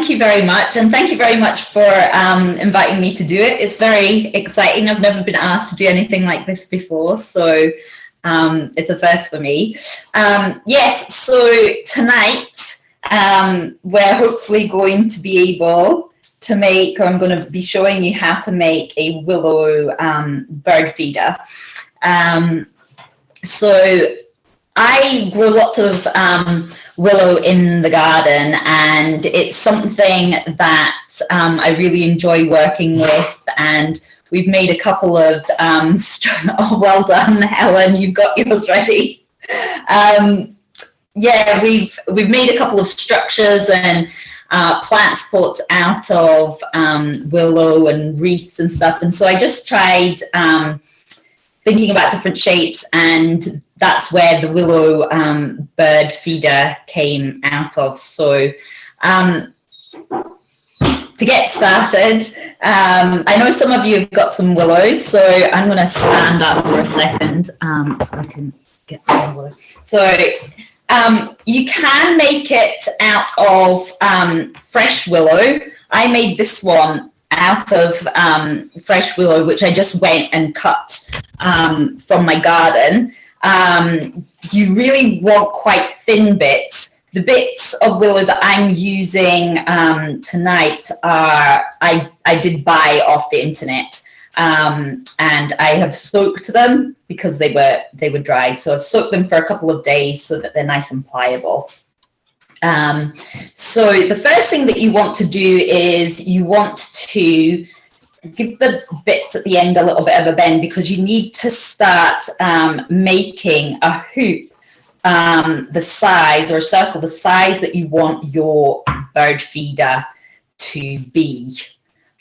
thank you very much. And thank you very much for inviting me to do it. It's very exciting. I've never been asked to do anything like this before. So it's a first for me. Yes, so tonight we're hopefully going to be able to make, or I'm going to be showing you how to make a willow bird feeder. So I grow lots of willow in the garden, and it's something that I really enjoy working with, and we've made a couple of oh, well done, Helen, you've got yours ready. Yeah, we've made a couple of structures and plant supports out of willow and wreaths and stuff, and so I just tried thinking about different shapes, and that's where the willow bird feeder came out of. So to get started, I know some of you have got some willows, so I'm going to stand up for a second so I can get some willow. So you can make it out of fresh willow. I made this one out of fresh willow, which I just went and cut from my garden. You really want quite thin bits. The bits of willow that I'm using tonight are I did buy off the internet, and I have soaked them because they were dried. So I've soaked them for a couple of days so that they're nice and pliable. So the first thing that you want to do is you want to give the bits at the end a little bit of a bend, because you need to start making a hoop the size, or a circle the size that you want your bird feeder to be.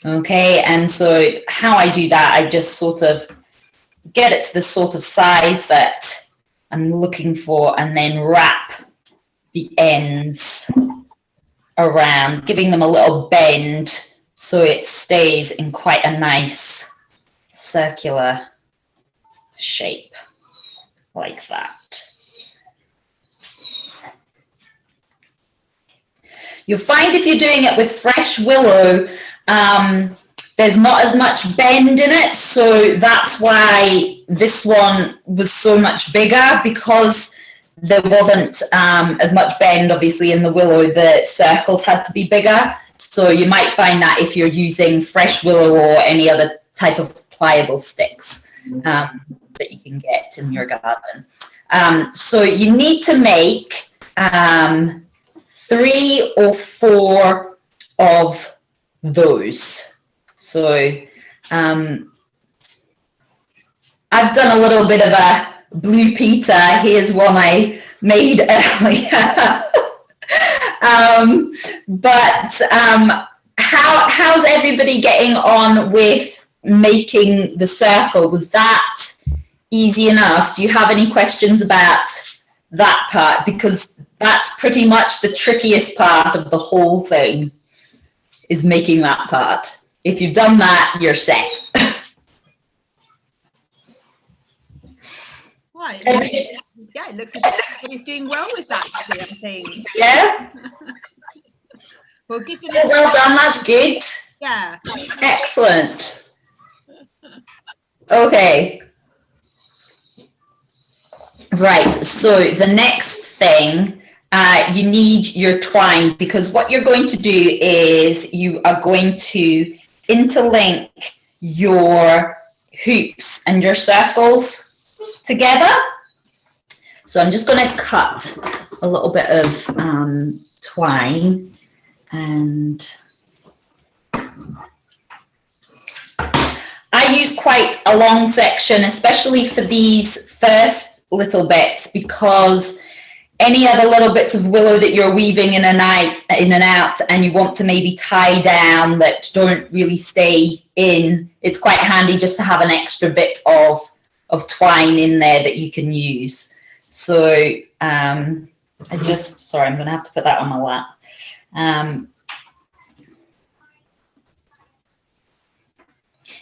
Okay, and so how I do that, I just sort of get it to the sort of size that I'm looking for, and then wrap the ends around, giving them a little bend so it stays in quite a nice circular shape like that. You'll find if you're doing it with fresh willow, there's not as much bend in it, so that's why this one was so much bigger, because there wasn't as much bend, obviously, in the willow. The circles had to be bigger. So you might find that if you're using fresh willow or any other type of pliable sticks that you can get in your garden. So you need to make 3 or 4 of those. So I've done a little bit of a Blue Peter. Here's one I made earlier. But how's everybody getting on with making the circle? Was that easy enough? Do you have any questions about that part? Because that's pretty much the trickiest part of the whole thing, is making that part. If you've done that, you're set. Right. Yeah, it looks as if you're doing well with that, I think. Yeah. Well, give them well done, that's good. Yeah. Excellent. Okay. Right, so the next thing, you need your twine, because what you're going to do is you are going to interlink your hoops and your circles together. So I'm just going to cut a little bit of twine, and I use quite a long section, especially for these first little bits, because any other little bits of willow that you're weaving in and out and you want to maybe tie down that don't really stay in, it's quite handy just to have an extra bit of twine in there that you can use. So sorry, I'm going to have to put that on my lap.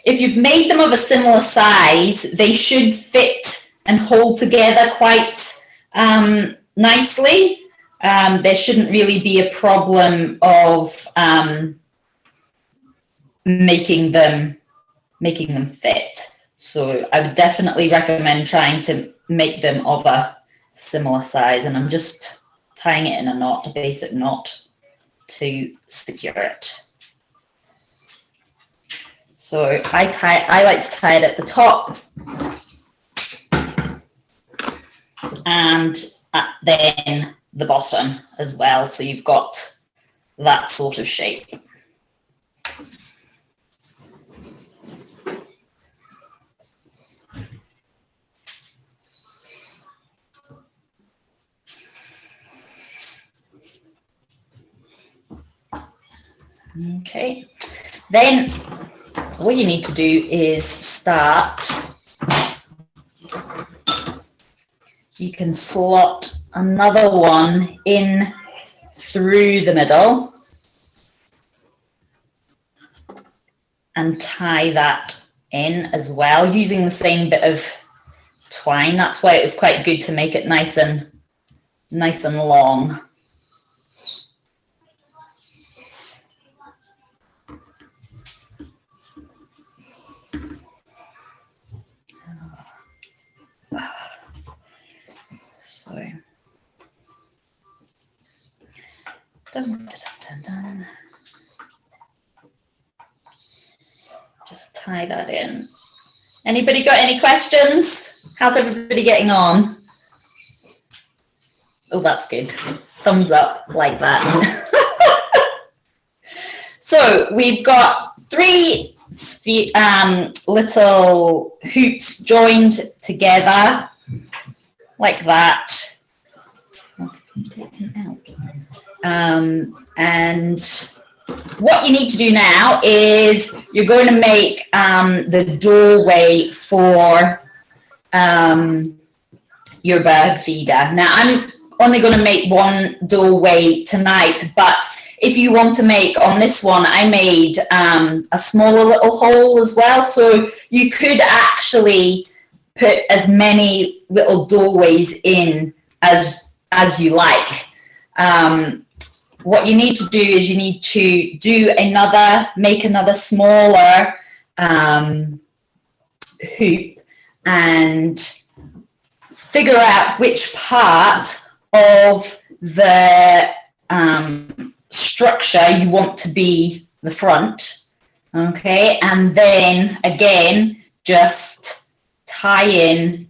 If you've made them of a similar size, they should fit and hold together quite nicely. there shouldn't really be a problem of making them fit. So I would definitely recommend trying to make them of a similar size, and I'm just tying it in a knot, a basic knot, to secure it. So I like to tie it at the top and then the bottom as well, so you've got that sort of shape. Okay, then what you need to do is start. You can slot another one in through the middle and tie that in as well, using the same bit of twine. That's why it was quite good to make it nice and long. So, dun. Just tie that in. Anybody got any questions? How's everybody getting on? Oh, that's good. Thumbs up like that. So we've got 3 little hoops joined together like that. And what you need to do now is you're going to make the doorway for your bird feeder. Now I'm only going to make one doorway tonight, but if you want to make on this one, I made a smaller little hole as well, so you could actually put as many little doorways in as you like. What you need to do is you need to make another smaller hoop and figure out which part of the structure you want to be the front, okay, and then again just tie in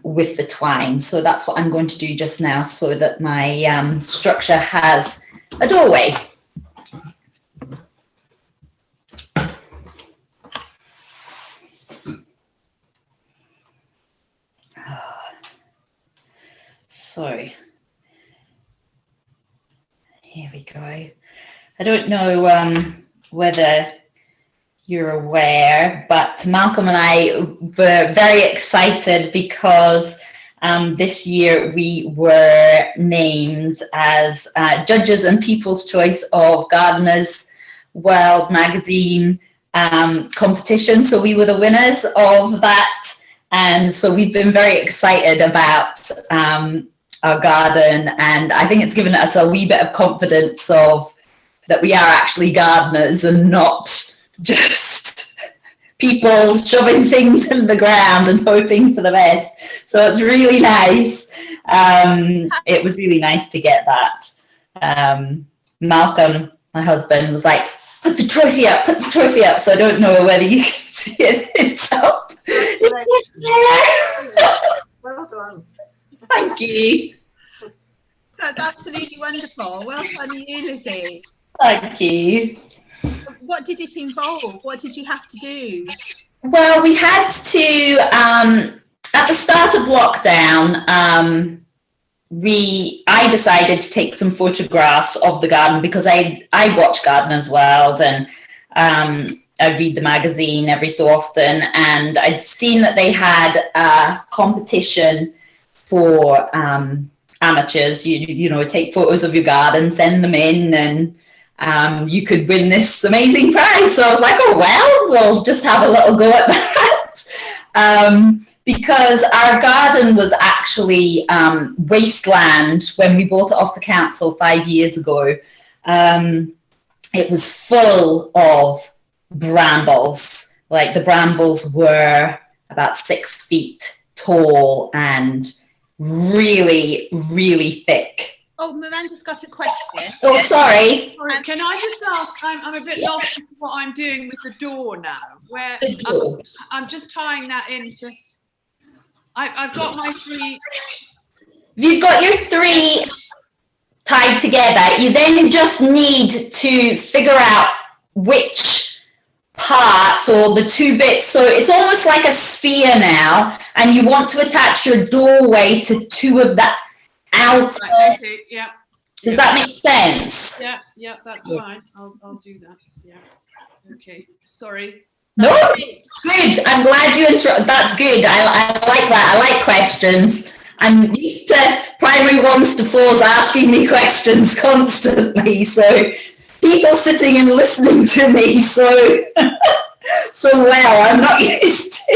with the twine. So that's what I'm going to do just now, so that my structure has a doorway. So here we go. I don't know whether you're aware, but Malcolm and I were very excited because this year we were named as judges and People's Choice of Gardeners World Magazine competition. So we were the winners of that. And so we've been very excited about our garden, and I think it's given us a wee bit of confidence of that we are actually gardeners and not just people shoving things in the ground and hoping for the best. So it's really nice. It was really nice to get that. Malcolm, my husband, was like, put the trophy up. So I don't know whether you can see it. It's up. Well done. Thank you. That's absolutely wonderful. Well done, you, Lizzie. Thank you. What did it involve? What did you have to do? Well, we had to, at the start of lockdown, I decided to take some photographs of the garden because I watch Gardener's World, and I read the magazine every so often, and I'd seen that they had a competition for amateurs. You know, take photos of your garden, send them in, and you could win this amazing prize. So I was like, oh well, we'll just have a little go at that. because our garden was actually wasteland when we bought it off the council 5 years ago. It was full of brambles. Like the brambles were about 6 feet tall and really, really thick. Oh, Miranda's got a question. Oh, sorry. Sorry, can I just ask, I'm a bit lost as to what I'm doing with the door now. Where The door. I'm just tying that into, I've got my 3. You've got your 3 tied together. You then just need to figure out which part or the 2 bits. So it's almost like a sphere now, and you want to attach your doorway to 2 of that outer. Right, okay, yeah. Does that make sense? Yeah, that's fine. I'll do that. Yeah. Okay. Sorry. No, it's good. I'm glad you that's good. I like that. I like questions. I'm used to primary 1s to 4s asking me questions constantly. So people sitting and listening to me so well, I'm not used to.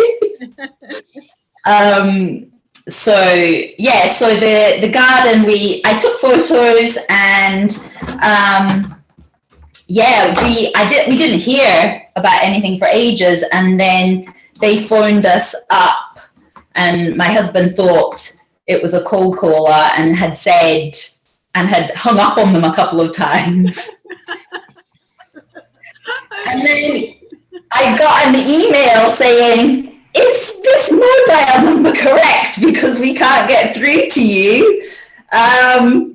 So yeah, so the garden, I took photos, and we didn't hear about anything for ages, and then they phoned us up, and my husband thought it was a cold caller and had said, and had hung up on them a couple of times. And then I got an email saying, "Is this mobile number correct? Because we can't get through to you.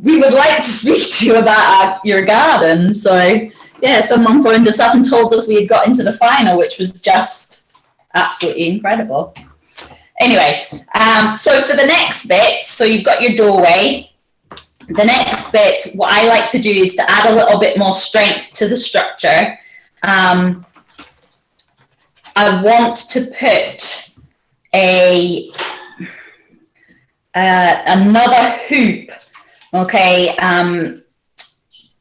We would like to speak to you about your garden." So yeah, someone phoned us up and told us we had got into the final, which was just absolutely incredible. Anyway, so for the next bit, so you've got your doorway. The next bit, what I like to do is to add a little bit more strength to the structure. I want to put another hoop, okay,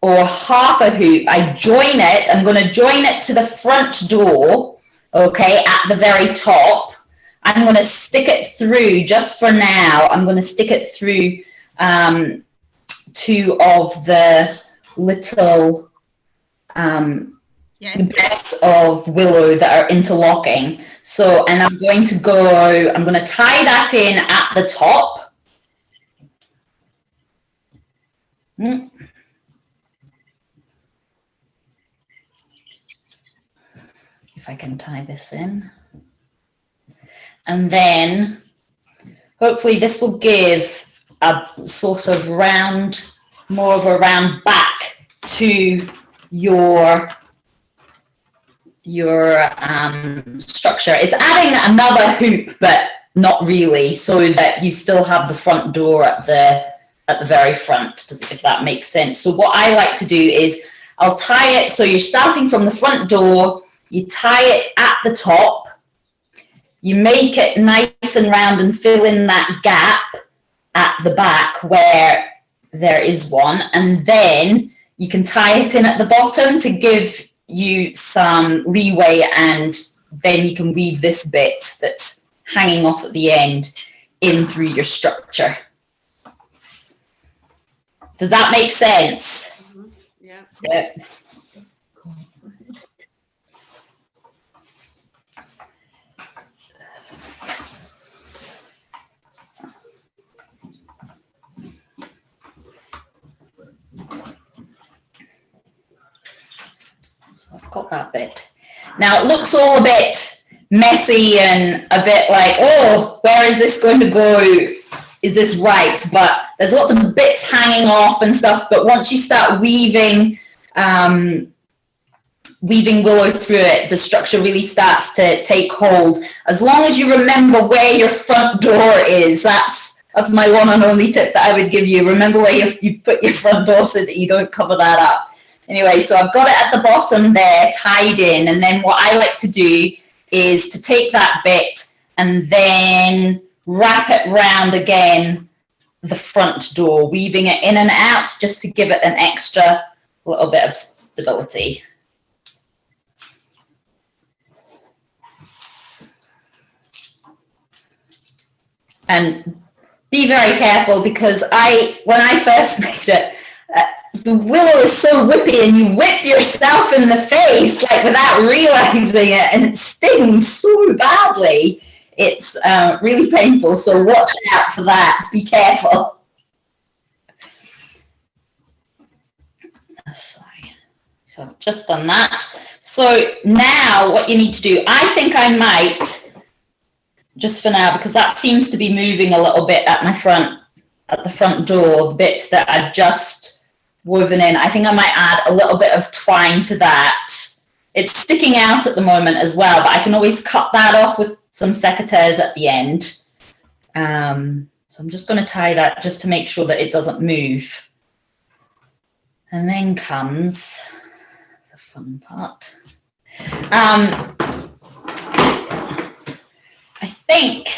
or half a hoop. I join it. I'm going to join it to the front door, okay, at the very top. I'm going to stick it through, just for now, I'm going to stick it through 2 of the little bits of willow that are interlocking. So, and I'm going to tie that in at the top. If I can tie this in. And then hopefully this will give a sort of round, more of a round back to your structure. It's adding another hoop, but not really, so that you still have the front door at the very front, if that makes sense. So what I like to do is I'll tie it, so you're starting from the front door, you tie it at the top, you make it nice and round and fill in that gap at the back where there is one, and then you can tie it in at the bottom to give you some leeway, and then you can weave this bit that's hanging off at the end in through your structure. Does that make sense? Mm-hmm. Yeah. Yeah. I've got that bit. Now it looks all a bit messy and a bit like, oh, where is this going to go? Is this right? But there's lots of bits hanging off and stuff. But once you start weaving willow through it, the structure really starts to take hold. As long as you remember where your front door is, that's my one and only tip that I would give you. Remember where you put your front door so that you don't cover that up. Anyway, so I've got it at the bottom there, tied in, and then what I like to do is to take that bit and then wrap it round again the front door, weaving it in and out just to give it an extra little bit of stability. and be very careful, because when I first made it, the willow is so whippy, and you whip yourself in the face like without realizing it, and it stings so badly. It's really painful, so watch out for that. Be careful. Sorry. So I've just done that. So now what you need to do, I think I might, just for now, because that seems to be moving a little bit at the front door, the bit that I've just woven in. I think I might add a little bit of twine to that. It's sticking out at the moment as well, but I can always cut that off with some secateurs at the end. So I'm just going to tie that just to make sure that it doesn't move. And then comes the fun part. I think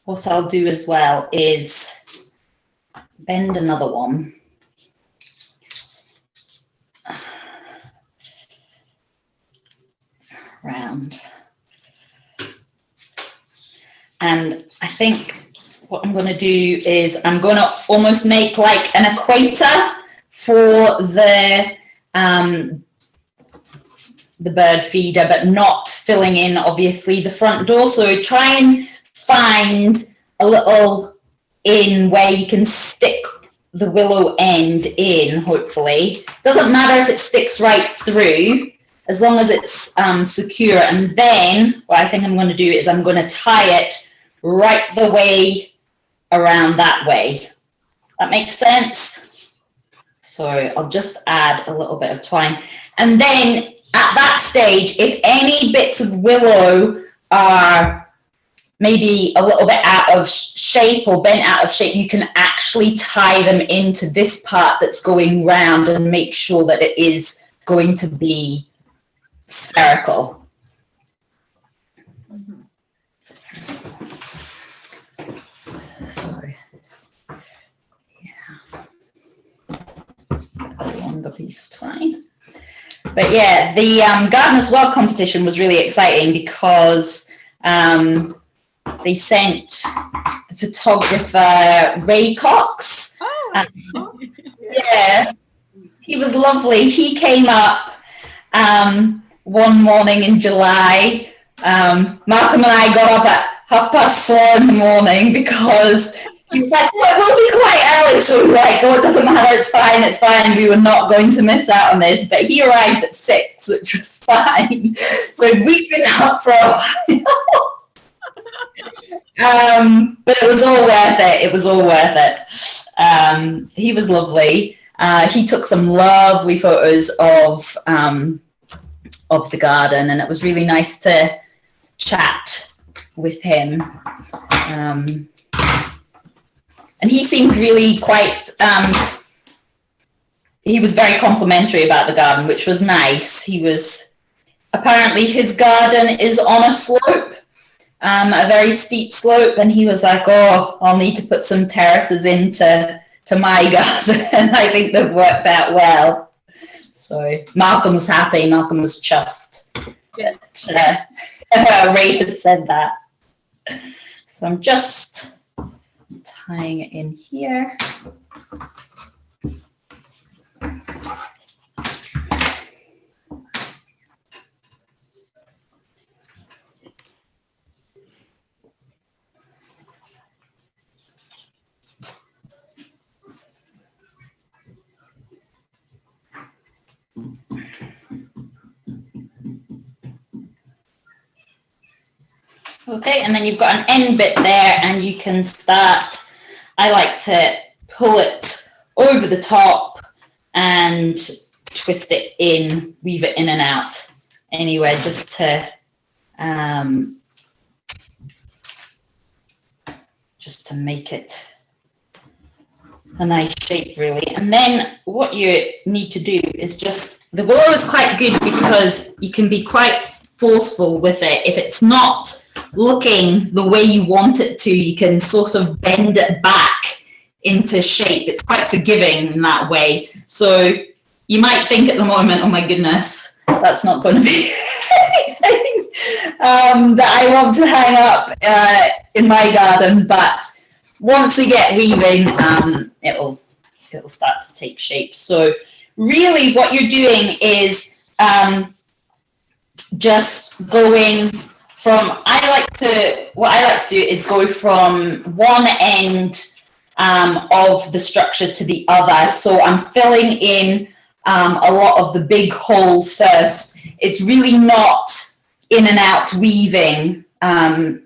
what I'll do as well is bend another one. Round. And I think what I'm going to do is I'm going to almost make like an equator for the bird feeder, but not filling in obviously the front door. So try and find a little in where you can stick the willow end in, hopefully. Doesn't matter if it sticks right through, as long as it's secure. And then what I think I'm going to do is I'm going to tie it right the way around that way. That makes sense? So I'll just add a little bit of twine. And then at that stage, if any bits of willow are maybe a little bit out of shape or bent out of shape, you can actually tie them into this part that's going round and make sure that it is going to be spherical. So, yeah, a longer piece of twine. But yeah, the Gardener's World competition was really exciting because they sent the photographer Ray Cox. Oh, yeah, he was lovely. He came up one morning in July. Malcolm and I got up at 4:30 in the morning because he was like, well, it will be quite early. So we were like, oh, it doesn't matter, it's fine, it's fine. We were not going to miss out on this. But he arrived at 6, which was fine. So we've been up for a while. But it was all worth it. It was all worth it. He was lovely. He took some lovely photos of the garden, and it was really nice to chat with him. And he seemed really quite, he was very complimentary about the garden, which was nice. He was, apparently his garden is on a slope, a very steep slope, and he was like, oh, I'll need to put some terraces into my garden, and I think they've worked out well. So Malcolm was happy, Malcolm was chuffed that Ray had said that. So I'm just tying it in here. Okay, and then you've got an end bit there, and you can start, I like to pull it over the top and twist it in, weave it in and out anywhere, just to make it a nice shape, really. And then what you need to do is just, the willow is quite good because you can be quite forceful with it. If it's not looking the way you want it to, you can sort of bend it back into shape. It's quite forgiving in that way. So you might think at the moment, oh my goodness, that's not going to be anything. that I want to hang up in my garden, but once we get weaving, it'll start to take shape. So really what you're doing is just going from, what I like to do is go from one end of the structure to the other. So I'm filling in a lot of the big holes first. It's really not in and out weaving,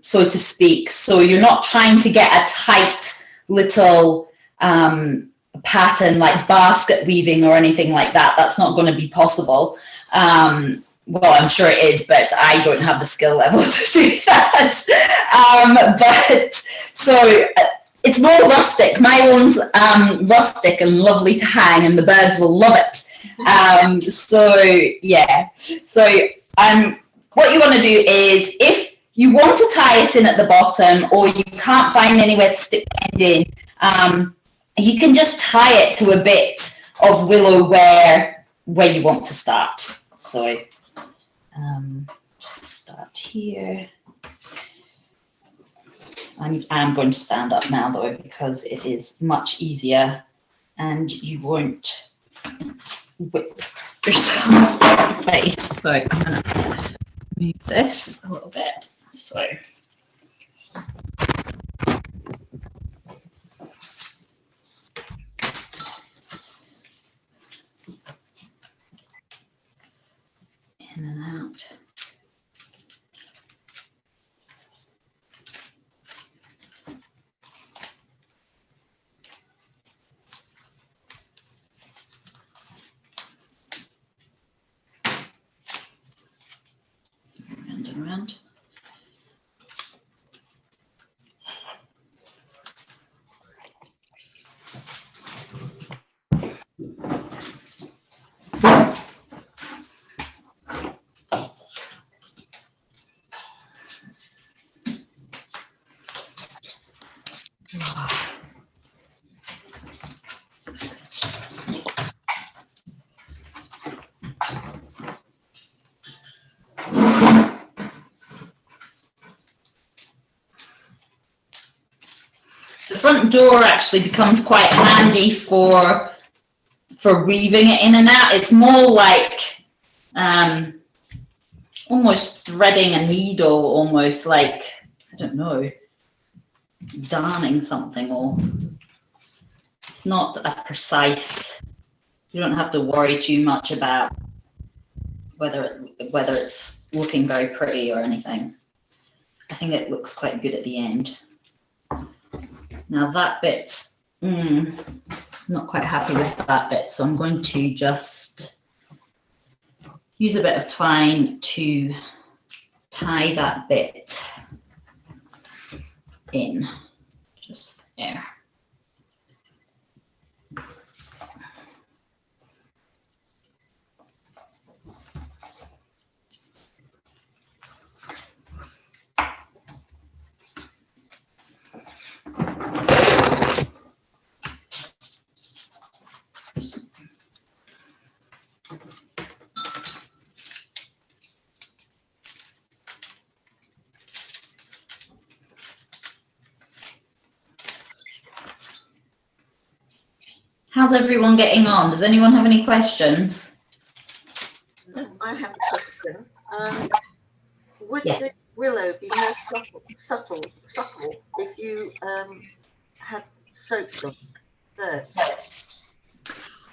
so to speak. So you're not trying to get a tight little pattern like basket weaving or anything like that. That's not going to be possible. Well, I'm sure it is, but I don't have the skill level to do that. But so it's more rustic. My one's rustic and lovely to hang, and the birds will love it. So yeah. So what you want to do is, if you want to tie it in at the bottom, or you can't find anywhere to stick the end in, you can just tie it to a bit of willow where you want to start. So just start here. I'm going to stand up now though, because it is much easier and you won't whip yourself in the face. So I'm going to move this a little bit. So in and out. Round and round. The front door actually becomes quite handy for weaving it in and out. It's more like almost threading a needle, almost like, I don't know, darning something, or it's not a precise, you don't have to worry too much about whether it's looking very pretty or anything. I think it looks quite good at the end. Now that bit's, not quite happy with that bit, so I'm going to just use a bit of twine to tie that bit in, just there. How's everyone getting on? Does anyone have any questions? I have a question. Would Yes. the willow be more subtle if you had soaked them first?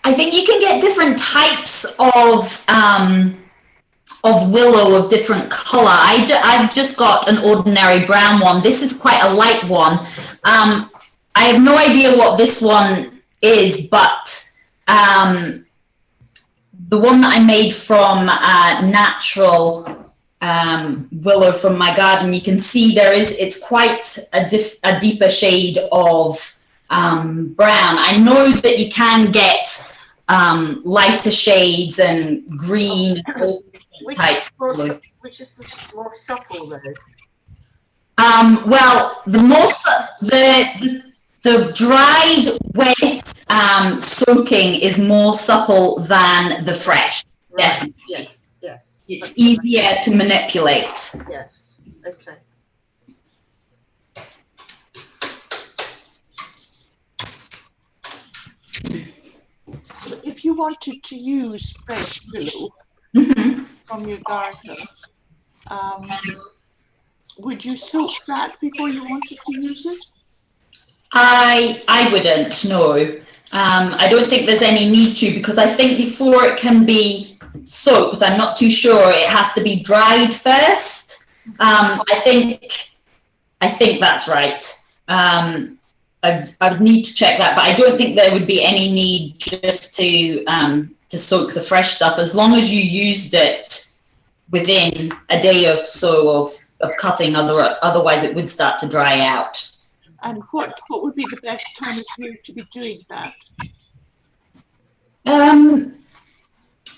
I think you can get different types of willow of different color. I've just got an ordinary brown one. This is quite a light one. I have no idea what this one is, but the one that I made from natural willow from my garden, you can see it's quite a deeper shade of brown. I know that you can get lighter shades and green, which is the more supple though? well, the dried wet soaking is more supple than the fresh. Right. Definitely. Yes. Yeah. It's easier to manipulate. Yes. you wanted to use fresh willow from your garden, would you soak that before you wanted to use it? I wouldn't, no. I don't think there's any need to, because I think before it can be soaked, I'm not too sure, it has to be dried first. I think that's right. I would need to check that, but I don't think there would be any need just to soak the fresh stuff, as long as you used it within a day or so of cutting, otherwise it would start to dry out. And what would be the best time of year to be doing that?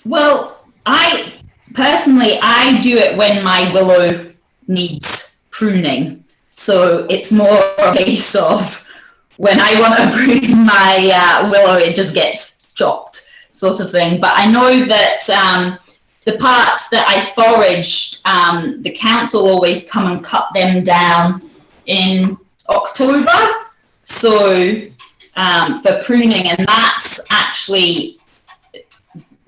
Well, I personally do it when my willow needs pruning. So it's more a case of when I want to prune my willow, it just gets chopped, sort of thing. But I know that the parts that I foraged, the council always come and cut them down in October, so for pruning, and that's actually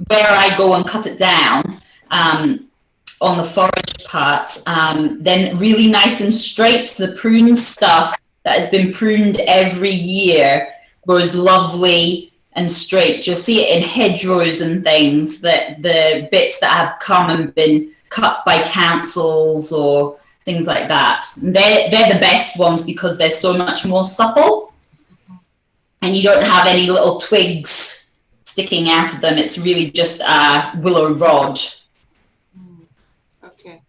where I go and cut it down on the forage parts, then really nice and straight. The prune stuff that has been pruned every year grows lovely and straight. You'll see it in hedgerows and things, that the bits that have come and been cut by councils or things like that. They're the best ones because they're so much more supple and you don't have any little twigs sticking out of them. It's really just a willow rod. Okay.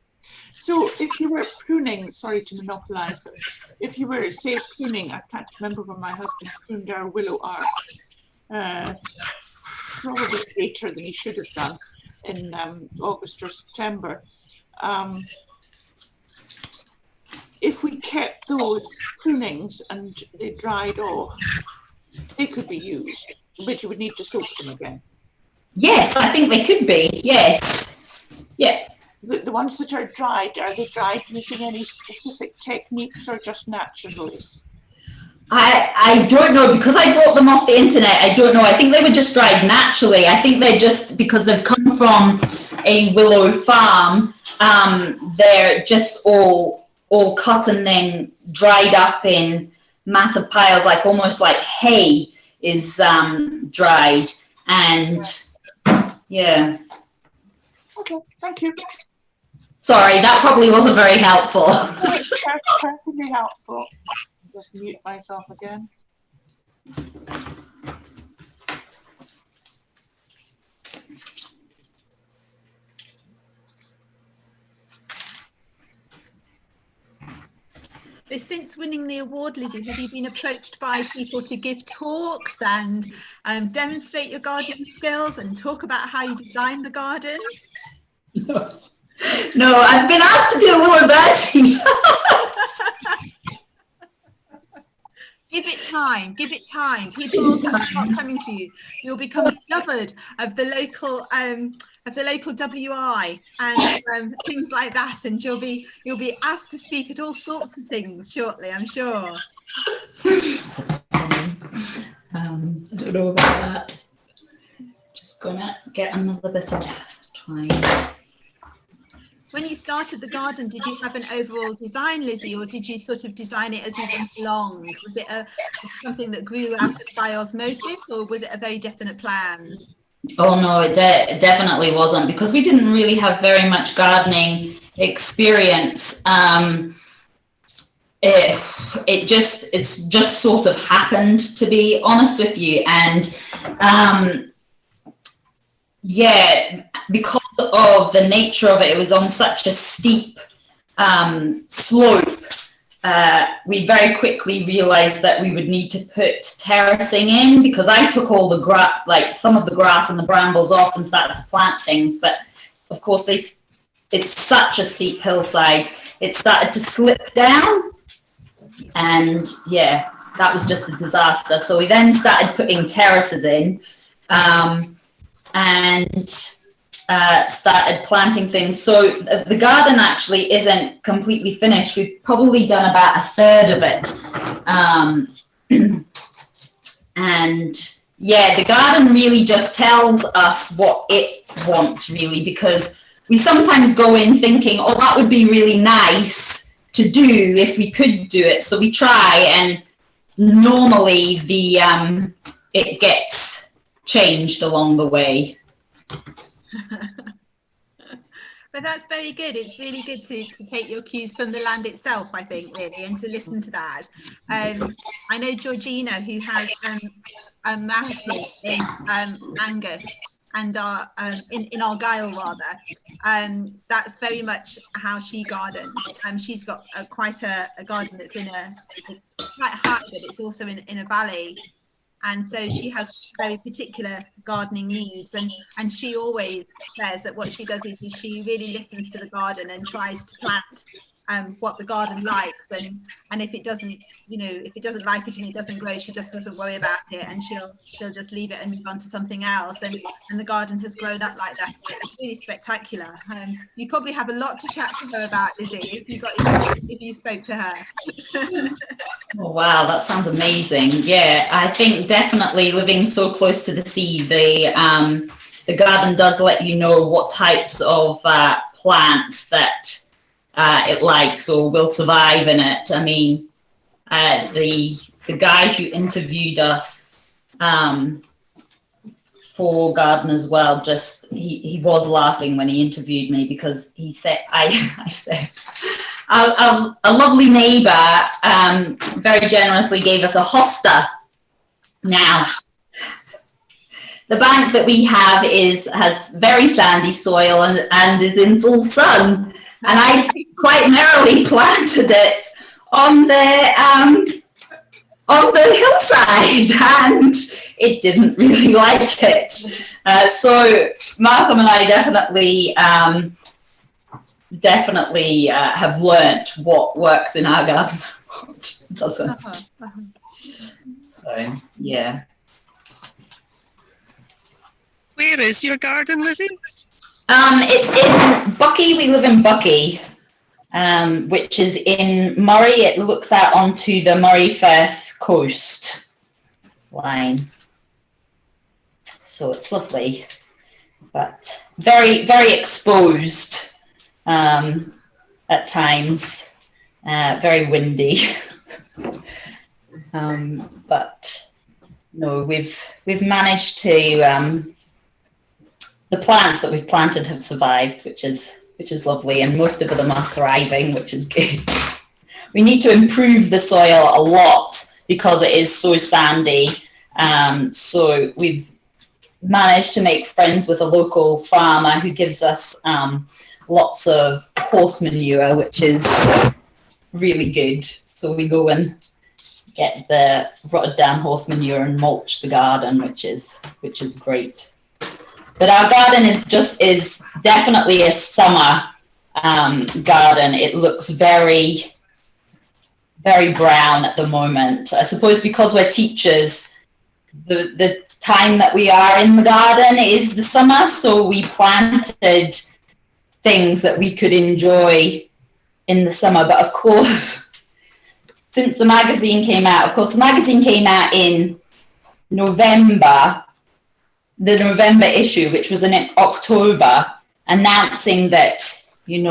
So if you were pruning, sorry to monopolize, but if you were, say, pruning, I can't remember when my husband pruned our willow arc, probably later than he should have done in August or September. If we kept those prunings and they dried off, they could be used, but you would need to soak them again. Yes, I think they could be, yes. Yeah. The ones that are they dried using any specific techniques or just naturally? I don't know, because I bought them off the internet. I don't know. I think they were just dried naturally. I think they're just, because they've come from a willow farm, they're just all cut and then dried up in massive piles, like almost like hay is dried. And yeah. Okay, thank you. Sorry, that probably wasn't very helpful. No, it's perfectly helpful. Just mute myself again. So since winning the award, Lizzie, have you been approached by people to give talks and demonstrate your gardening skills and talk about how you design the garden? No, I've been asked to do a willow Birdfeed. Give it time. Give it time. People will start coming to you. You'll become discovered of the local WI and things like that, and you'll be asked to speak at all sorts of things shortly, I'm sure. I don't know about that. Just gonna get another bit of twine. When you started the garden, did you have an overall design, Lizzie, or did you sort of design it as you went along? Was it something that grew out by osmosis, or was it a very definite plan? Oh no, it definitely wasn't, because we didn't really have very much gardening experience. It's just sort of happened, to be honest with you, and yeah, because of the nature of it, it was on such a steep slope. We very quickly realized that we would need to put terracing in, because I took all the grass, like some of the grass and the brambles off, and started to plant things. But of course, it's such a steep hillside, it started to slip down, and yeah, that was just a disaster. So we then started putting terraces in, and started planting things. So the garden actually isn't completely finished. We've probably done about a third of it. And Yeah, the garden really just tells us what it wants, really, because we sometimes go in thinking, oh, that would be really nice to do if we could do it. So we try, and normally it gets changed along the way. But that's very good. It's really good to take your cues from the land itself, I think, really, and to listen to that. I know Georgina, who has a marathon in Angus and in Argyll, rather. That's very much how she gardens. She's got quite a garden that's it's quite high, but it's also in a valley. And so she has very particular gardening needs, and she always says that what she does is she really listens to the garden and tries to plant what the garden likes, and if it doesn't, if it doesn't like it and it doesn't grow, she just doesn't worry about it, and she'll just leave it and move on to something else, and the garden has grown up like that. It's really spectacular. You probably have a lot to chat to her about, Lizzie, if you spoke to her. Oh, wow, that sounds amazing. Yeah, I think definitely living so close to the sea, the garden does let you know what types of plants that it likes or will survive in it. I mean, the guy who interviewed us for Garden as well, just he was laughing when he interviewed me, because he said, I said, a lovely neighbour very generously gave us a hosta. Now, the bank that we have has very sandy soil and is in full sun, and I quite narrowly planted it on the hillside, and it didn't really like it. So Malcolm and I definitely have learnt what works in our garden, what doesn't. So yeah. Where is your garden, Lizzie? It's in Buckie. We live in Buckie, which is in Moray. It looks out onto the Moray Firth coast line. So it's lovely, but very, very exposed at times, very windy. But no, we've managed to, the plants that we've planted have survived, which is lovely, and most of them are thriving, which is good. We need to improve the soil a lot because it is so sandy. So we've managed to make friends with a local farmer who gives us lots of horse manure, which is really good. So we go and get the rotted down horse manure and mulch the garden, which is great. But our garden is definitely a summer garden. It looks very, very brown at the moment. I suppose because we're teachers, the time that we are in the garden is the summer, so we planted things that we could enjoy in the summer. But of course, since the magazine came out, the magazine came out in November, the November issue, which was in October, announcing that, we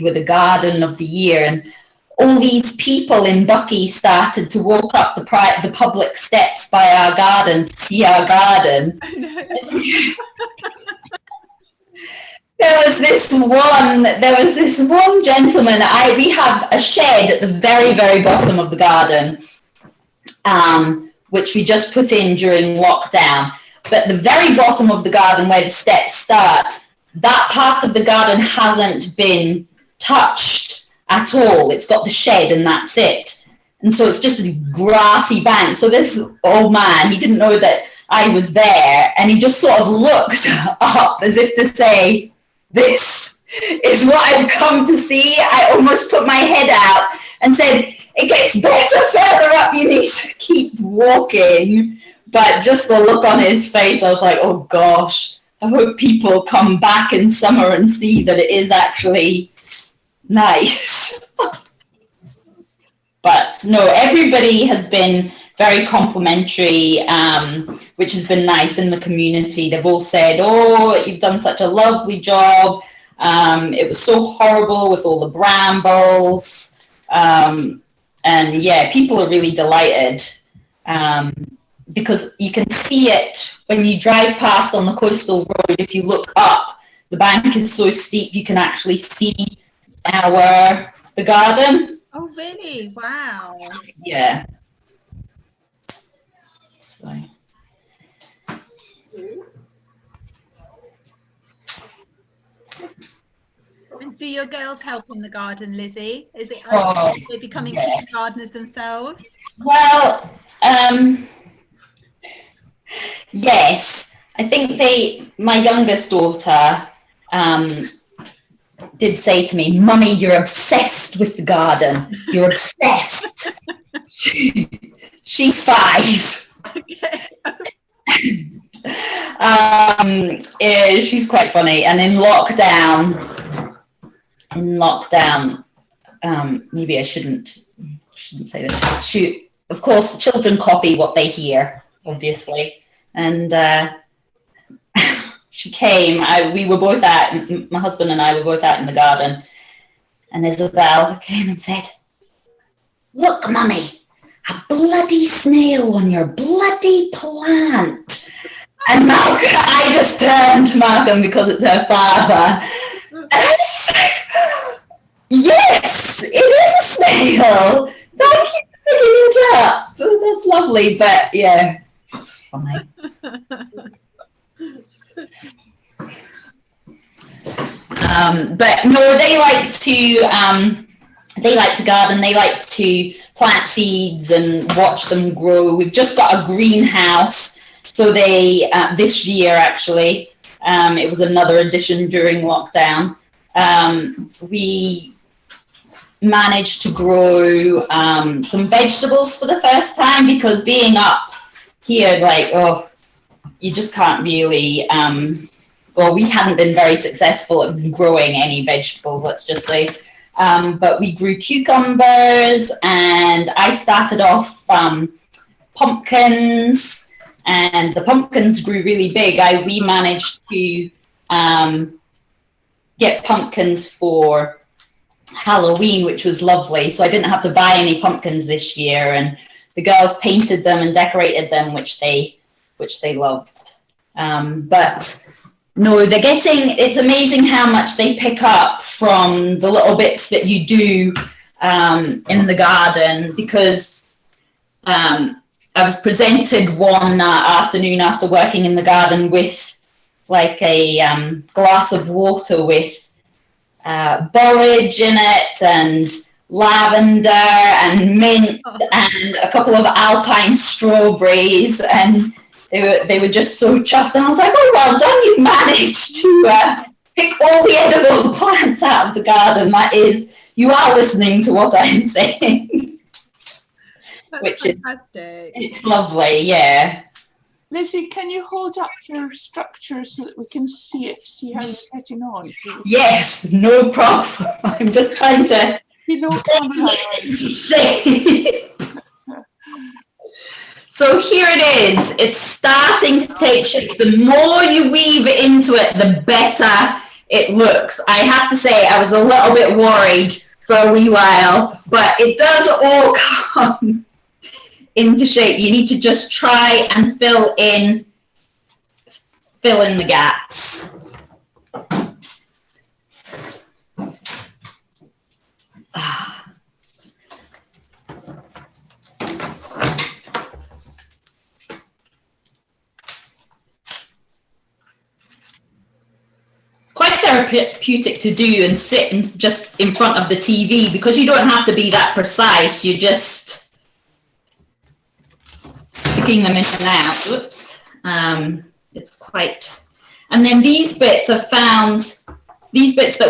were the garden of the year, and all these people in Buckie started to walk up the public steps by our garden to see our garden. There was this one gentleman. We have a shed at the very, very bottom of the garden, which we just put in during lockdown. But the very bottom of the garden, where the steps start, that part of the garden hasn't been touched at all. It's got the shed and that's it. And so it's just a grassy bank. So this old man, he didn't know that I was there, and he just sort of looked up as if to say, "This is what I've come to see." I almost put my head out and said, "It gets better further up, you need to keep walking." But just the look on his face, I was like, oh gosh, I hope people come back in summer and see that it is actually nice. But no, everybody has been very complimentary, which has been nice in the community. They've all said, "Oh, you've done such a lovely job. It was so horrible with all the brambles." And yeah, people are really delighted because you can see it when you drive past on the coastal road. If you look up, the bank is so steep you can actually see the garden. Oh, really? Wow. Yeah. So. And do your girls help in the garden, Lizzie? Is it Oh, they're becoming yeah. gardeners themselves? Well, yes. I think my youngest daughter did say to me, "Mummy, you're obsessed with the garden. You're obsessed." She's 5. Okay. She's quite funny. And in lockdown, maybe I shouldn't say this. Of course, children copy what they hear, obviously. And she came. My husband and I were both out in the garden, and Isabel came and said, "Look, Mummy, a bloody snail on your bloody plant." And Malcolm, I just turned to Malcolm because it's her father. And I was like, "Yes, it is a snail. Thank you for picking it up. That's lovely." But yeah, funny. But no, they like to garden. They like to plant seeds and watch them grow. We've just got a greenhouse, so they this year actually, it was another addition during lockdown. We managed to grow some vegetables for the first time, because being up here, you just can't really. Well, we hadn't been very successful at growing any vegetables, let's just say. But we grew cucumbers, and I started off pumpkins, and the pumpkins grew really big. We managed to get pumpkins for Halloween, which was lovely. So I didn't have to buy any pumpkins this year, and the girls painted them and decorated them, which they loved. But no, it's amazing how much they pick up from the little bits that you do in the garden, because I was presented one afternoon after working in the garden with like a glass of water with borage in it, and lavender and mint and a couple of alpine strawberries, and they were just so chuffed, and I was like, "Oh, well done, you've managed to pick all the edible plants out of the garden." That is, you are listening to what I'm saying. That's Which fantastic. it's lovely, yeah. Lizzie, can you hold up your structure so that we can see how you're getting on? Please? Yes, no problem. I'm just trying to camera. shape. So here it is. It's starting to take shape. The more you weave into it, the better it looks. I have to say, I was a little bit worried for a wee while, but it does all come into shape. You need to just try and fill in the gaps. Quite therapeutic to do and sit just in front of the TV, because you don't have to be that precise. You're just sticking them in and out. Oops. It's quite. And then these bits that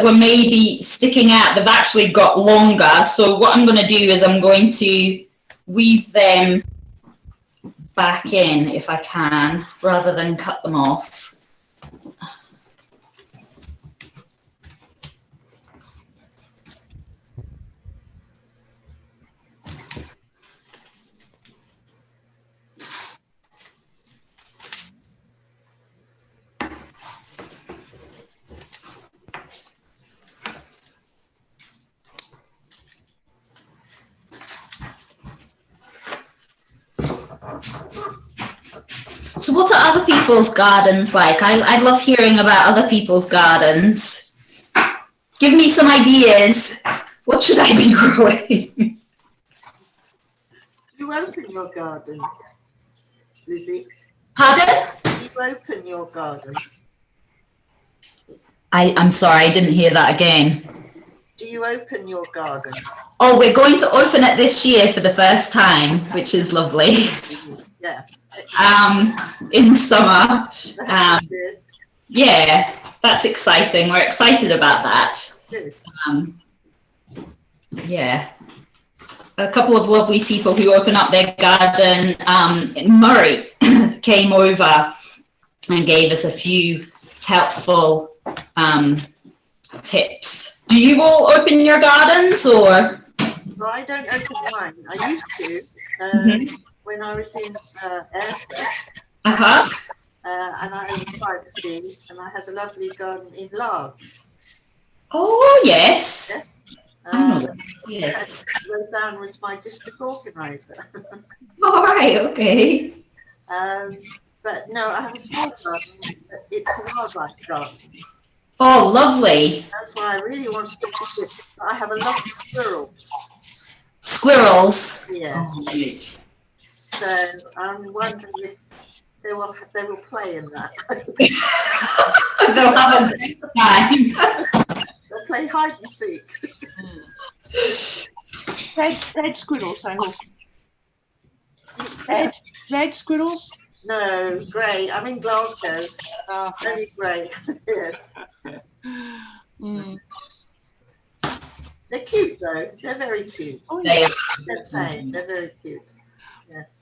were maybe sticking out, they've actually got longer. So what I'm going to do is I'm going to weave them back in if I can, rather than cut them off. what are other people's gardens like? I love hearing about other people's gardens. Give me some ideas. What should I be growing? You open your garden, Lizzie. Pardon? You open your garden. I'm sorry, I didn't hear that again. Do you open your garden? Oh, we're going to open it this year for the first time, which is lovely. Yeah. In summer. Good. Yeah, that's exciting. We're excited about that. Good. Yeah. A couple of lovely people who open up their garden in Murray came over and gave us a few helpful tips. Do you all open your gardens or? Well, I don't open mine. I used to when I was in Ayrshire. Uh-huh. And I was privacy, and I had a lovely garden in Largs. Oh, yes. Yes. Roseanne was my district organiser. All right, okay. But no, I have a small garden. It's a wildlife garden. Oh, lovely. That's why I really wanted to visit it. I have a lot of squirrels. Squirrels. Yes. Oh. So I'm wondering if they will play in that. They'll have a great time. They'll play hide and seek. Red squirrels, I hope. Red squirrels? No, grey. I'm in Glasgow. Very grey. Yes. They're cute though. They're very cute. Oh, They yeah. are. They're plain. They're very cute. Yes.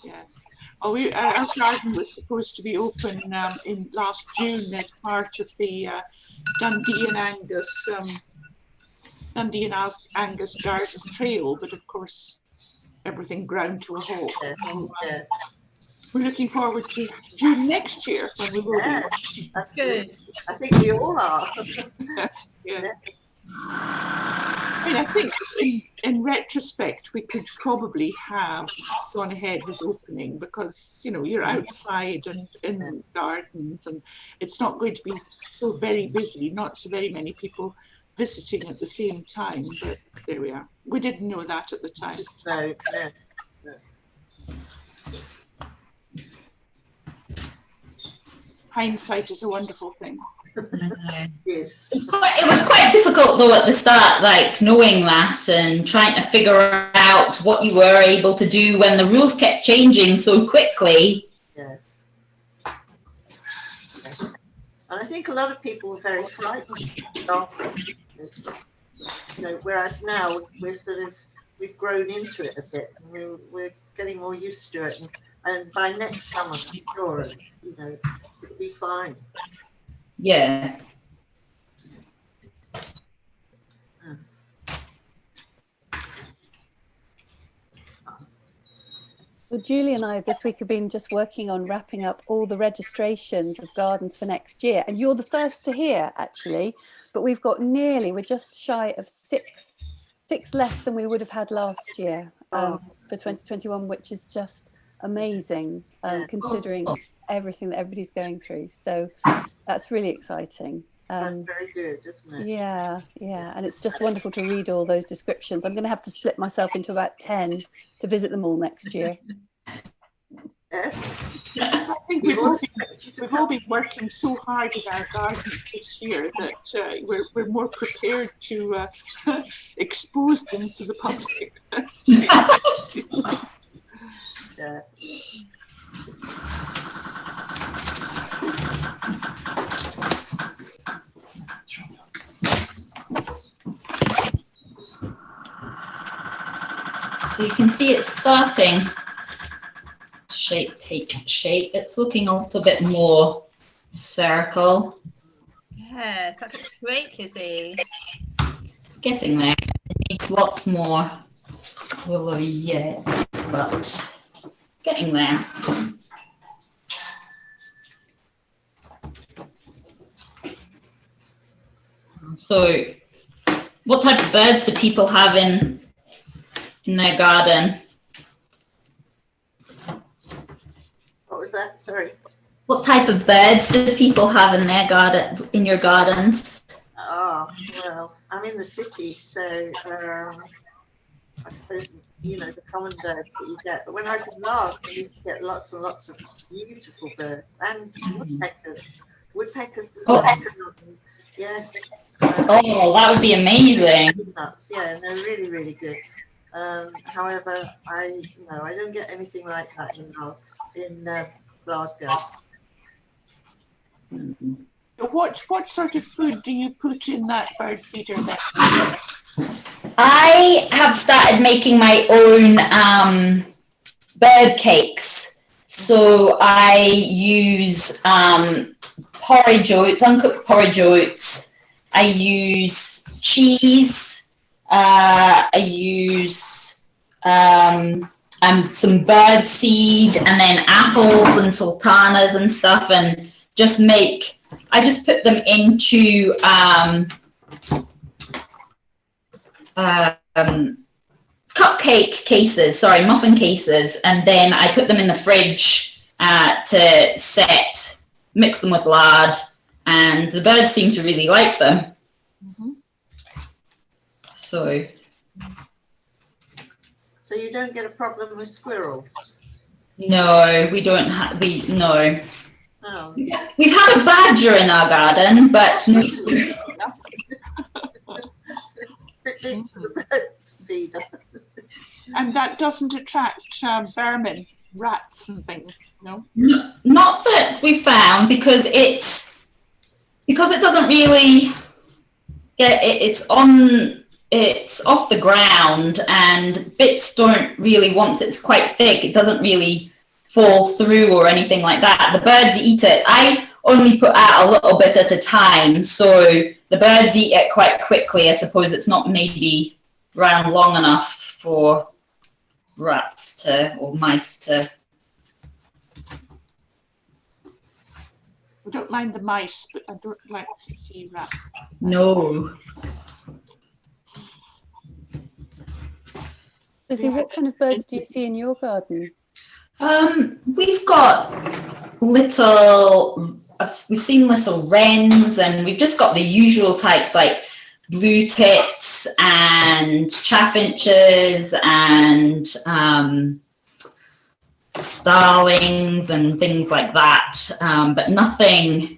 Yes. Oh, our garden was supposed to be open in last June as part of the Dundee and Angus Garden Trail, but of course everything ground to a halt. Yeah. We're looking forward to June next year when we will be. That's Good. I think we all are. Yeah. I mean, I think in retrospect, we could probably have gone ahead with opening because, you know, you're outside and in gardens and it's not going to be so very busy, not so very many people visiting at the same time, but there we are. We didn't know that at the time. No. Hindsight is a wonderful thing. Yes. It was quite difficult though at the start, like knowing that and trying to figure out what you were able to do when the rules kept changing so quickly. Yes. And I think a lot of people were very frightened. You know, whereas now we've grown into it a bit and we're getting more used to it. And by next summer, I'm sure, you know, it'll be fine. Yeah. Well, Julie and I this week have been just working on wrapping up all the registrations of gardens for next year. And you're the first to hear, actually, but we're just shy of six less than we would have had last year for 2021, which is just amazing, considering everything that everybody's going through. So that's really exciting. That's very good, isn't it? Yeah, and it's just wonderful to read all those descriptions. I'm going to have to split myself into about 10 to visit them all next year. Yes. I think we've all been working so hard in our garden this year that we're more prepared to expose them to the public. Yeah. So you can see it's starting to take shape. It's looking a little bit more spherical. Yeah, that looks great, Lizzie. It's getting there. It needs lots more willow yet, but getting there. So, what type of birds do people have in their garden? What was that? Sorry. What type of birds do people have in their garden, in your gardens? Oh, well, I'm in the city, so I suppose, you know, the common birds that you get. But when I was in Laos, I used to get lots and lots of beautiful birds and woodpeckers. Woodpeckers. Oh. Yes. Oh, that would be amazing. Nuts. Yeah, they're really, really good. However, I don't get anything like that in Glasgow. What sort of food do you put in that bird feeder then? I have started making my own bird cakes. So I use porridge oats, uncooked porridge oats. I use cheese. I use some bird seed, and then apples and sultanas and stuff, and I just put them into cupcake cases, muffin cases, and then I put them in the fridge to set, mix them with lard, and the birds seem to really like them. Mm-hmm. So you don't get a problem with squirrels? no, we don't have, no. Oh. We've had a badger in our garden, but no squirrel. The birds feeder. And that doesn't attract vermin, rats and things, no? Not that we found, because it doesn't really get it's off the ground, and bits don't really, once it's quite thick, it doesn't really fall through or anything like that. The birds eat it. I only put out a little bit at a time, so the birds eat it quite quickly. I suppose it's not maybe around long enough for rats or mice to. I don't mind the mice, but I don't like to see rats. No. Lizzie, what kind of birds do you see in your garden? We've got we've seen little wrens, and we've just got the usual types like blue tits and chaffinches and starlings and things like that, but nothing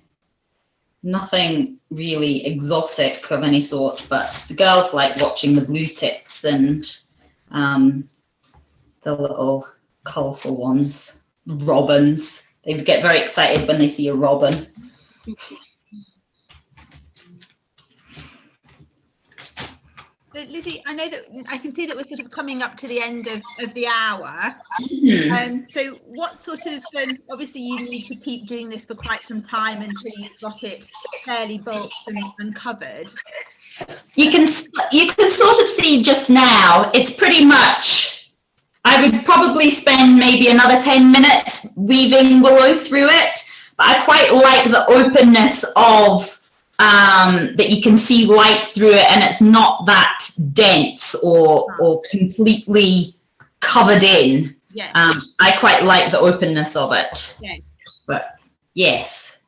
really exotic of any sort. But the girls like watching the blue tits and the little colourful ones, robins. They get very excited when they see a robin. So Lizzie, I know that I can see that we're sort of coming up to the end of the hour. So what sort of, obviously you need to keep doing this for quite some time until you've got it fairly bulked and covered. You can sort of see just now, it's pretty much, I would probably spend maybe another 10 minutes weaving willow through it, but I quite like the openness of that you can see light through it, and it's not that dense or completely covered in. Yes. I quite like the openness of it. Yes. But yes,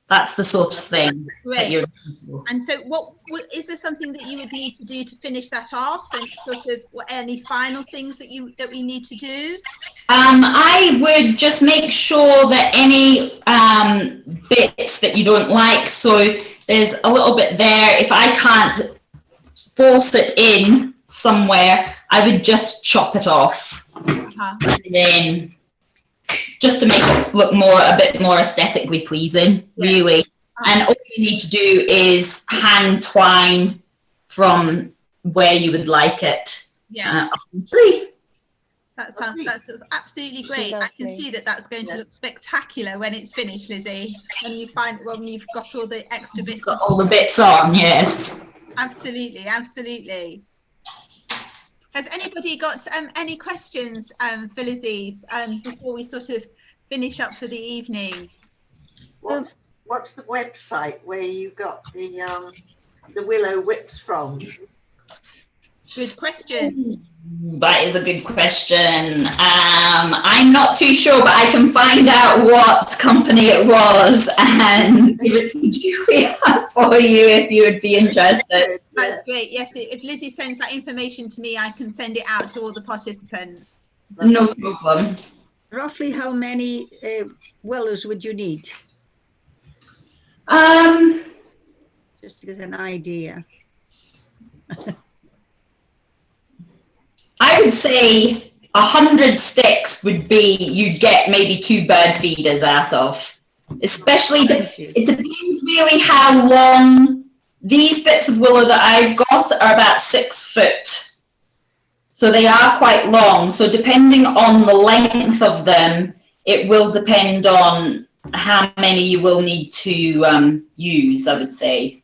that's the sort of thing that you're looking for. And so what is there something that you would need to do to finish that off, and sort of any final things that we need to do? I would just make sure that any bits that you don't like, so there's a little bit there, if I can't force it in somewhere, I would just chop it off. And then just to make it look a bit more aesthetically pleasing, really. And all you need to do is hand twine from where you would like it. Yeah. That's absolutely great. Lovely. I can see that that's going to look spectacular when it's finished, Lizzie. When you've got all the extra bits. Got all the bits on, yes. Absolutely, absolutely. Has anybody got any questions for Lizzie before we sort of finish up for the evening? What's the website where you got the willow whips from? Good question. That is a good question. I'm not too sure, but I can find out what company it was and give it to Julia for you if you would be interested. That's great. Yes, if Lizzie sends that information to me, I can send it out to all the participants. No problem. Roughly how many willows would you need? Just to get an idea. I would say 100 sticks would be, you'd get maybe 2 bird feeders out of. Especially, it depends really how long. These bits of willow that I've got are about 6 foot. So they are quite long. So depending on the length of them, it will depend on how many you will need to use, I would say.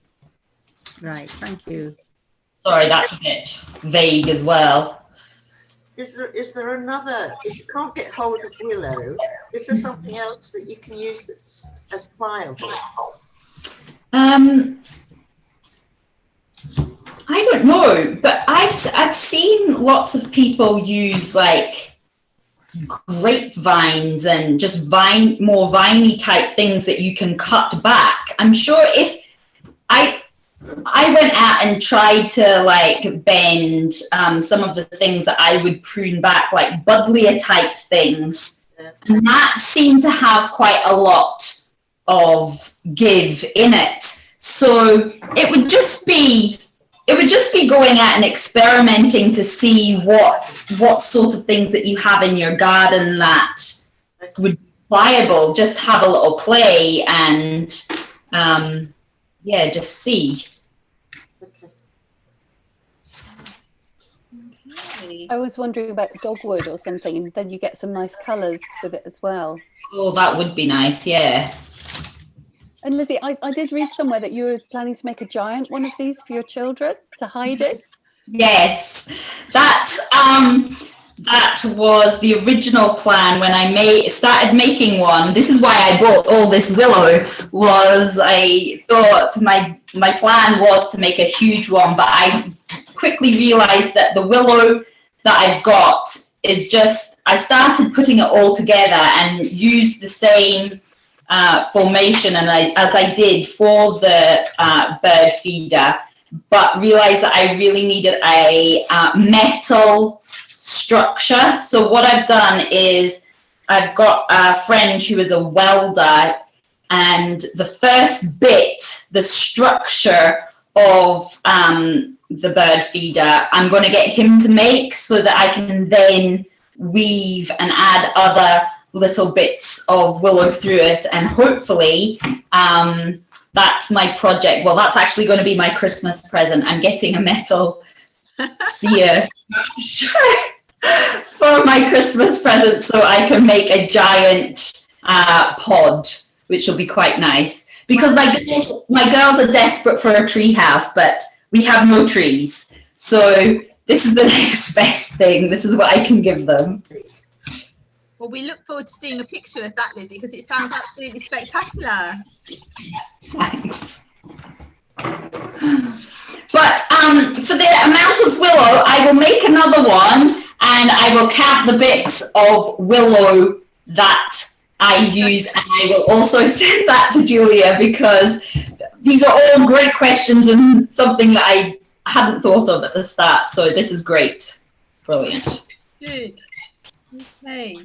Right, thank you. Sorry, that's a bit vague as well. Is there another, if you can't get hold of willow, is there something else that you can use that's as pliable? I don't know, but I've seen lots of people use like grapevines and just more viney type things that you can cut back. I'm sure if I went out and tried to like bend some of the things that I would prune back, like buddleia type things, and that seemed to have quite a lot of give in it. So it would just be going out and experimenting to see what sort of things that you have in your garden that would be pliable. Just have a little play and just see. I was wondering about dogwood or something, and then you get some nice colours with it as well. Oh, that would be nice, yeah. And Lizzie, I did read somewhere that you were planning to make a giant one of these for your children to hide in. Yes, that was the original plan when I started making one. This is why I bought all this willow. Was I thought my plan was to make a huge one, but I quickly realized that the willow that I've got is just, I started putting it all together and used the same formation as I did for the bird feeder, but realized that I really needed a metal structure. So what I've done is I've got a friend who is a welder, and the first bit, the structure of the bird feeder, I'm going to get him to make so that I can then weave and add other little bits of willow through it, and hopefully that's my project. Well, that's actually going to be my Christmas present. I'm getting a metal sphere for my Christmas present so I can make a giant pod, which will be quite nice, because my girls are desperate for a tree house, but we have no trees, so this is the next best thing. This is what I can give them. Well, we look forward to seeing a picture of that, Lizzie, because it sounds absolutely spectacular. Thanks. But for the amount of willow, I will make another one, and I will count the bits of willow that I use, and I will also send that to Julia, because these are all great questions and something that I hadn't thought of at the start. So this is great. Brilliant. Good. Okay.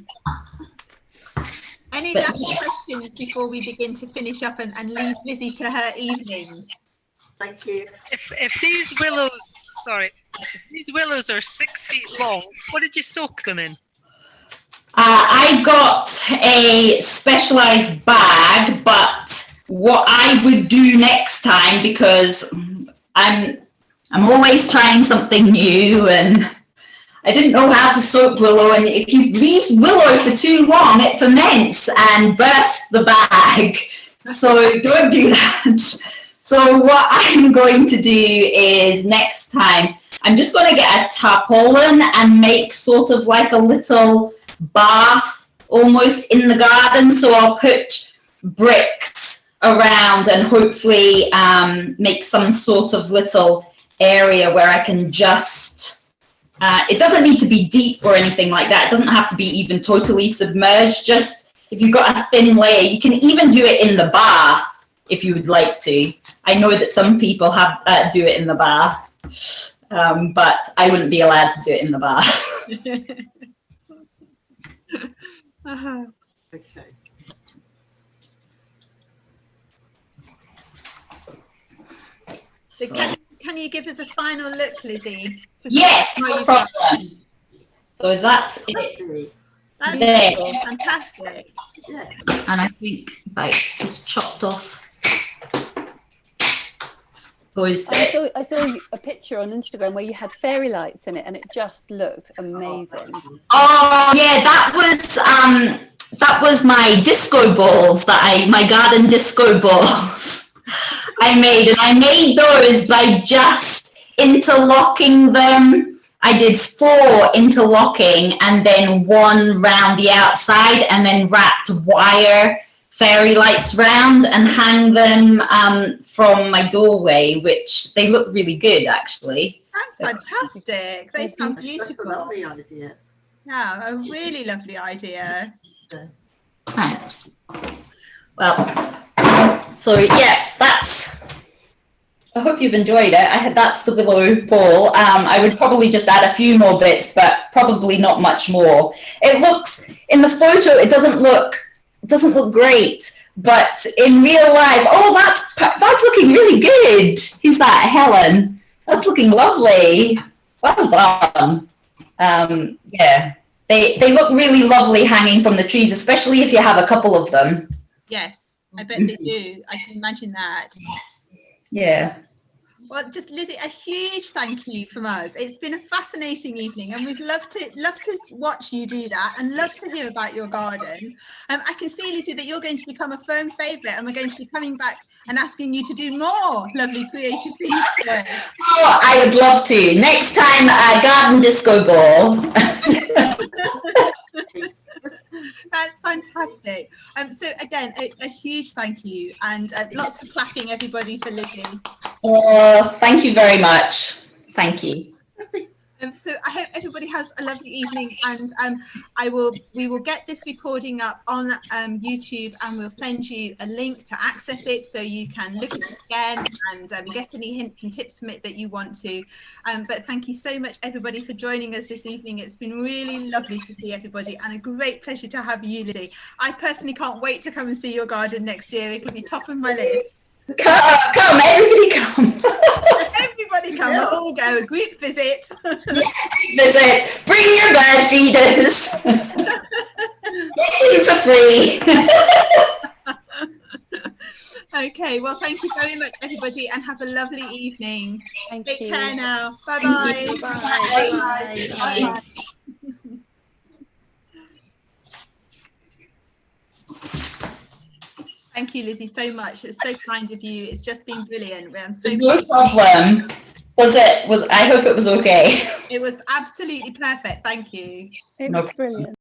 Any last questions before we begin to finish up and leave Lizzie to her evening? Thank you. If these willows are 6 feet long, what did you soak them in? I got a specialized bag, but what I would do next time, because I'm always trying something new, and I didn't know how to soak willow, and if you leave willow for too long, it ferments and bursts the bag. So don't do that. So what I'm going to do is next time, I'm just going to get a tarpaulin and make sort of like a little bath almost in the garden. So I'll put bricks around and hopefully make some sort of little area where I can just, it doesn't need to be deep or anything like that. It doesn't have to be even totally submerged. Just if you've got a thin layer, you can even do it in the bath if you would like to. I know that some people have do it in the bath, but I wouldn't be allowed to do it in the bath. Okay. So can you give us a final look, Lizzie? Yes, no problem. So that's it. Lovely. That's There. fantastic. Yeah. And I think if I just chopped off those bits. I saw a picture on Instagram where you had fairy lights in it, and it just looked amazing. Oh yeah, that was my disco balls my garden disco balls I made, and I made those by just interlocking them. I did 4 interlocking and then 1 round the outside, and then wrapped wire fairy lights round and hang them from my doorway, which they look really good actually. That's fantastic. They sound That's a beautiful. lovely idea. Yeah, a really lovely idea. Right. Well, so yeah, I hope you've enjoyed it. That's the willow pole. I would probably just add a few more bits, but probably not much more. It looks, in the photo, it doesn't look great, but in real life, oh, that's looking really good. Who's that, Helen? That's looking lovely. Well done. Yeah, they look really lovely hanging from the trees, especially if you have a couple of them. Yes, I bet they do. I can imagine that. Yeah. Well, just Lizzie, a huge thank you from us. It's been a fascinating evening, and we'd love to watch you do that, and love to hear about your garden. I can see, Lizzie, that you're going to become a firm favourite, and we're going to be coming back and asking you to do more lovely creative things for us. Oh, I would love to. Next time, a garden disco ball. That's fantastic. So again, a huge thank you, and lots of clapping, everybody, for Lizzie. Thank you very much. Thank you. So I hope everybody has a lovely evening, and we will get this recording up on YouTube, and we'll send you a link to access it so you can look at it again and get any hints and tips from it that you want to. But thank you so much, everybody, for joining us this evening. It's been really lovely to see everybody, and a great pleasure to have you, Lizzie. I personally can't wait to come and see your garden next year. It will be top of my list. Come, everybody come. Everybody come, we'll all go, a group visit. Visit, bring your bird feeders. Get in for free. Okay, well, thank you very much, everybody, and have a lovely evening. Take care now. Bye-bye. Bye. Bye. Thank you, Lizzie, so much. It's so kind of you. It's just been brilliant. I'm so No problem. I hope it was okay. It was absolutely perfect. Thank you. It was brilliant.